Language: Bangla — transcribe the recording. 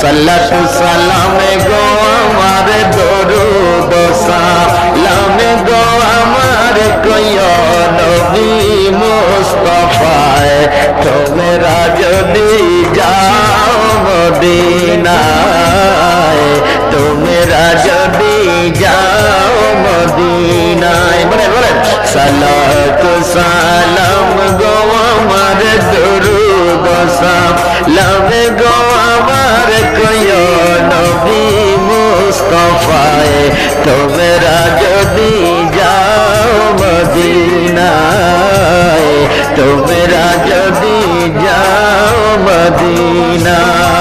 সাল্লাতু সালামে গো আমার দরুদ সালামে গো আমার কইও নবী মুস্তাফায় তোমরা যদি যাও মদিনায় তোমরা যদি যাও মদিনায় বলেন বলেন সালাতু সালাম গো আমার দরুদ সালামে গো আমার কইও নবী মুস্তাফায় তোমরা যদি যাও মদিনায় তোমরা যদি যাও মদিনায়